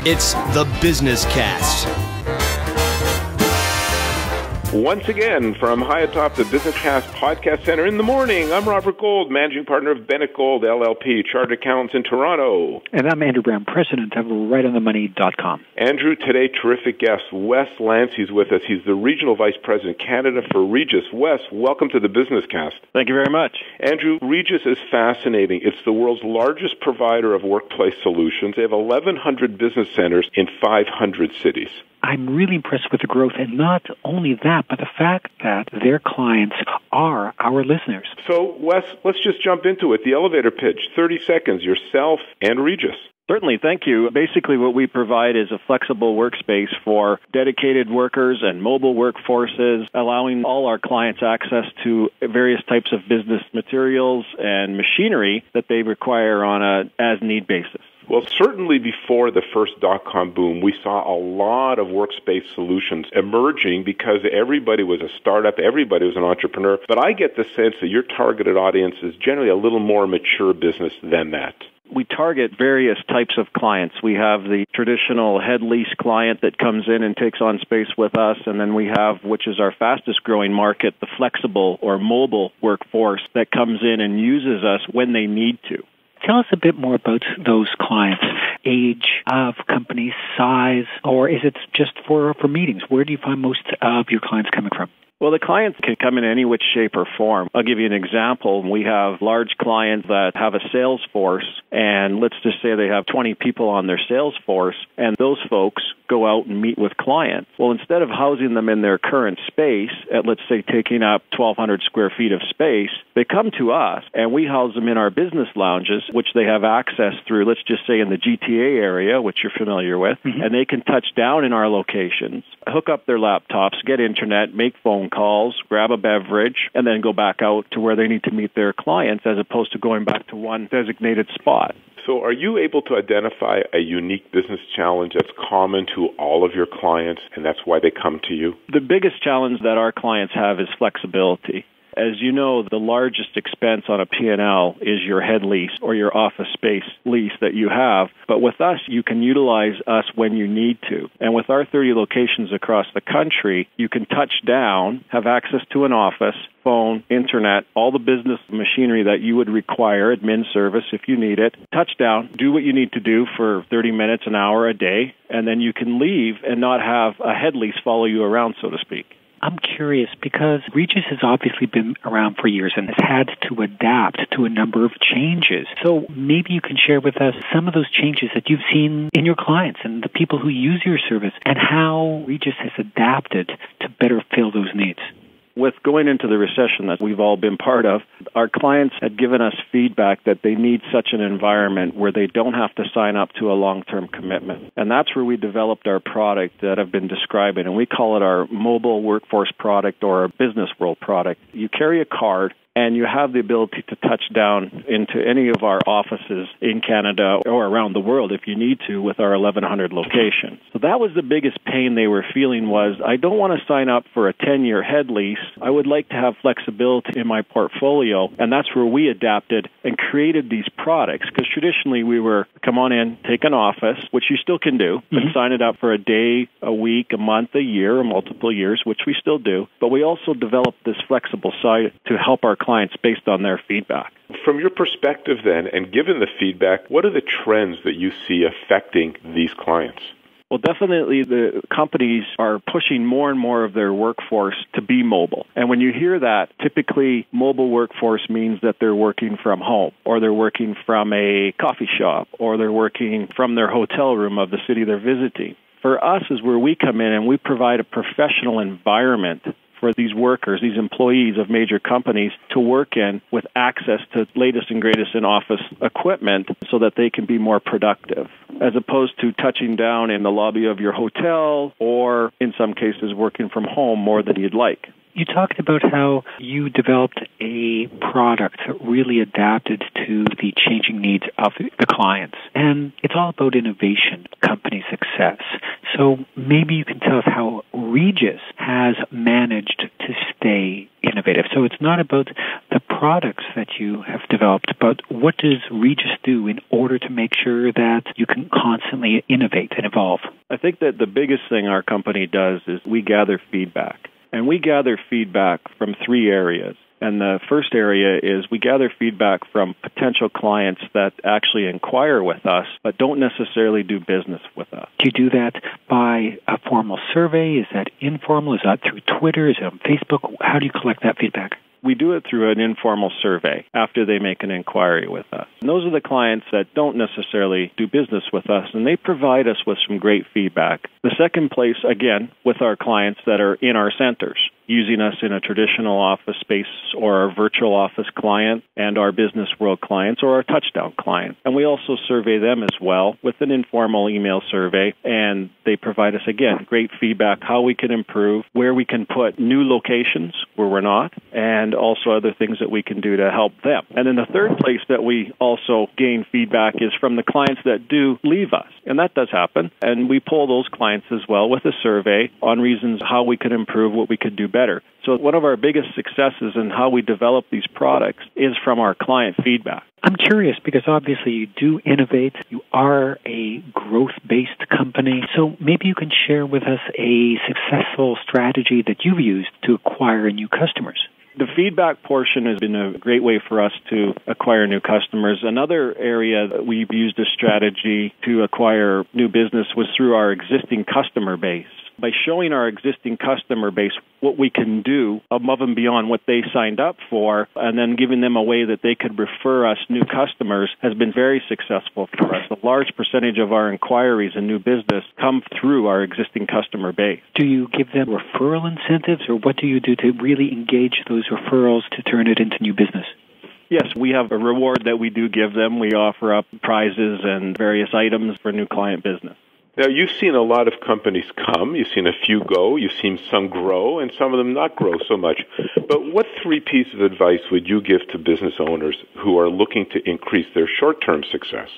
It's the Business Cast. Once again, from high atop the Business Cast Podcast Center in the morning, I'm Robert Gold, Managing Partner of Bennett Gold, LLP, Chartered Accountants in Toronto. And I'm Andrew Brown, President of RightOnTheMoney.com. Andrew, today, terrific guest, Wes Lancey's with us. He's the Regional Vice President, Canada for Regus. Wes, welcome to the Business Cast. Thank you very much. Andrew, Regus is fascinating. It's the world's largest provider of workplace solutions. They have 1,100 business centers in 500 cities. I'm really impressed with the growth, and not only that, but the fact that their clients are our listeners. So, Wes, let's just jump into it. The elevator pitch, 30 seconds, yourself and Regus. Certainly, thank you. Basically, what we provide is a flexible workspace for dedicated workers and mobile workforces, allowing all our clients access to various types of business materials and machinery that they require on a as-need basis. Well, certainly before the first dot-com boom, we saw a lot of workspace solutions emerging because everybody was a startup, everybody was an entrepreneur. But I get the sense that your targeted audience is generally a little more mature business than that. We target various types of clients. We have the traditional head lease client that comes in and takes on space with us, and then we have, which is our fastest growing market, the flexible or mobile workforce that comes in and uses us when they need to. Tell us a bit more about those clients, age of company, size, or is it just for meetings? Where do you find most of your clients coming from? Well, the clients can come in any which shape or form. I'll give you an example. We have large clients that have a sales force, and let's just say they have 20 people on their sales force, and those folks go out and meet with clients. Well, instead of housing them in their current space, at let's say taking up 1,200 square feet of space, they come to us, and we house them in our business lounges, which they have access through, let's just say in the GTA area, which you're familiar with, and they can touch down in our locations, hook up their laptops, get internet, make phone calls, grab a beverage, and then go back out to where they need to meet their clients as opposed to going back to one designated spot. So are you able to identify a unique business challenge that's common to all of your clients, and that's why they come to you? The biggest challenge that our clients have is flexibility. As you know, the largest expense on a P&L is your head lease or your office space lease that you have. But with us, you can utilize us when you need to. And with our 30 locations across the country, you can touch down, have access to an office, phone, internet, all the business machinery that you would require, admin service if you need it, touch down, do what you need to do for 30 minutes, an hour, a day, and then you can leave and not have a head lease follow you around, so to speak. I'm curious because Regus has obviously been around for years and has had to adapt to a number of changes. So maybe you can share with us some of those changes that you've seen in your clients and the people who use your service and how Regus has adapted to better fill those needs. With going into the recession that we've all been part of, our clients had given us feedback that they need such an environment where they don't have to sign up to a long-term commitment. And that's where we developed our product that I've been describing, and we call it our mobile workforce product or our business world product. You carry a card, and you have the ability to touch down into any of our offices in Canada or around the world if you need to with our 1,100 locations. So that was the biggest pain they were feeling was, I don't want to sign up for a 10-year head lease. I would like to have flexibility in my portfolio, and that's where we adapted and created these products, because traditionally we were, come on in, take an office, which you still can do, but sign it up for a day, a week, a month, a year, or multiple years, which we still do. But we also developed this flexible side to help our clients based on their feedback. From your perspective then, and given the feedback, what are the trends that you see affecting these clients? Well, definitely the companies are pushing more and more of their workforce to be mobile. And when you hear that, typically mobile workforce means that they're working from home, or they're working from a coffee shop, or they're working from their hotel room of the city they're visiting. For us is where we come in and we provide a professional environment for these workers, these employees of major companies to work in with access to latest and greatest in office equipment so that they can be more productive, as opposed to touching down in the lobby of your hotel or, in some cases, working from home more than you'd like. You talked about how you developed a product that really adapted to the changing needs of the clients. And it's all about innovation, company success. So maybe you can tell us how Regus has managed to stay innovative. innovative. So it's not about the products that you have developed, but what does Regus do in order to make sure that you can constantly innovate and evolve? I think that the biggest thing our company does is we gather feedback. And we gather feedback from three areas. And the first area is we gather feedback from potential clients that actually inquire with us, but don't necessarily do business with us. Do you do that by a formal survey? Is that informal? Is that through Twitter? Is it on Facebook? How do you collect that feedback? We do it through an informal survey after they make an inquiry with us. And those are the clients that don't necessarily do business with us, and they provide us with some great feedback. The second place, again, with our clients that are in our centers, using us in a traditional office space or our virtual office client and our business world clients or our touchdown client. And we also survey them as well with an informal email survey, and they provide us, again, great feedback, how we can improve, where we can put new locations where we're not, and also other things that we can do to help them. And then the third place that we also gain feedback is from the clients that do leave us. And that does happen. And we poll those clients as well with a survey on reasons how we could improve, what we could do better. So one of our biggest successes in how we develop these products is from our client feedback. I'm curious because obviously you do innovate. You are a growth-based company. So maybe you can share with us a successful strategy that you've used to acquire new customers. The feedback portion has been a great way for us to acquire new customers. Another area that we've used a strategy to acquire new business was through our existing customer base. By showing our existing customer base what we can do above and beyond what they signed up for, and then giving them a way that they could refer us new customers has been very successful for us. A large percentage of our inquiries and new business come through our existing customer base. Do you give them referral incentives, or what do you do to really engage those referrals to turn it into new business? Yes, we have a reward that we do give them. We offer up prizes and various items for new client business. Now, you've seen a lot of companies come, you've seen a few go, you've seen some grow, and some of them not grow so much. But what three pieces of advice would you give to business owners who are looking to increase their short-term success?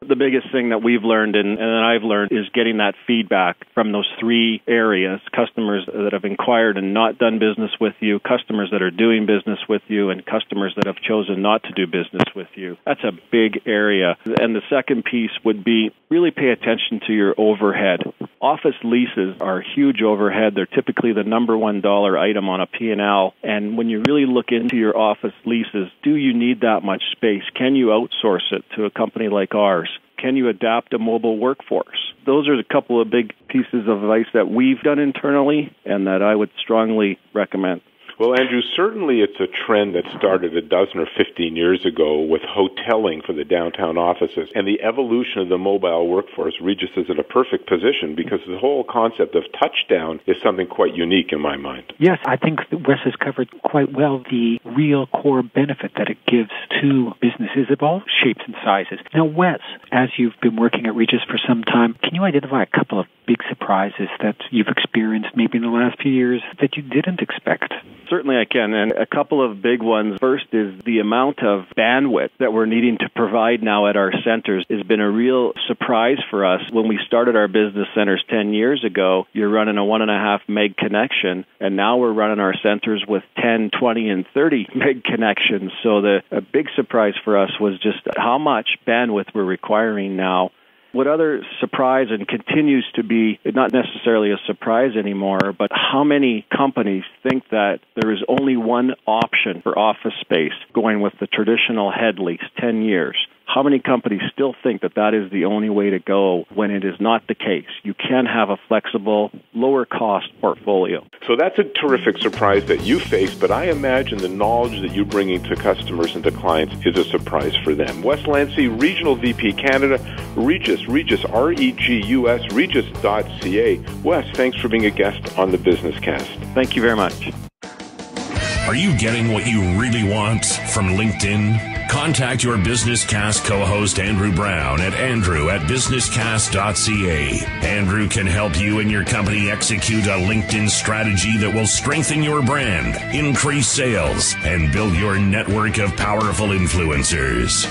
The biggest thing that we've learned and I've learned is getting that feedback from those three areas: customers that have inquired and not done business with you, customers that are doing business with you, and customers that have chosen not to do business with you. That's a big area. And the second piece would be really pay attention to your overhead. Office leases are huge overhead. They're typically the number $1 item on a P&L. And when you really look into your office leases, do you need that much space? Can you outsource it to a company like ours? Can you adapt a mobile workforce? Those are a couple of big pieces of advice that we've done internally and that I would strongly recommend. Well, Andrew, certainly it's a trend that started a dozen or 15 years ago with hoteling for the downtown offices and the evolution of the mobile workforce. Regus is in a perfect position because the whole concept of touchdown is something quite unique in my mind. Yes, I think Wes has covered quite well the real core benefit that it gives to businesses of all shapes and sizes. Now, Wes, as you've been working at Regus for some time, can you identify a couple of big surprises that you've experienced maybe in the last few years that you didn't expect? Certainly I can, and a couple of big ones. First is the amount of bandwidth that we're needing to provide now at our centers has been a real surprise for us. When we started our business centers 10 years ago, you're running a 1.5 meg connection, and now we're running our centers with 10, 20, and 30 meg connections. So a big surprise for us was just how much bandwidth we're requiring now. What other surprise and continues to be not necessarily a surprise anymore, but how many companies think that there is only one option for office space going with the traditional head lease, 10 years. How many companies still think that that is the only way to go when it is not the case? You can have a flexible, lower-cost portfolio. So that's a terrific surprise that you face, but I imagine the knowledge that you're bringing to customers and to clients is a surprise for them. Wes Lancey, Regional VP Canada, Regus, R-E-G-U-S, Regus.ca. Wes, thanks for being a guest on the Business Cast. Thank you very much. Are you getting what you really want from LinkedIn? Contact your Business Cast co-host Andrew Brown at andrew@businesscast.ca. Andrew can help you and your company execute a LinkedIn strategy that will strengthen your brand, increase sales, and build your network of powerful influencers.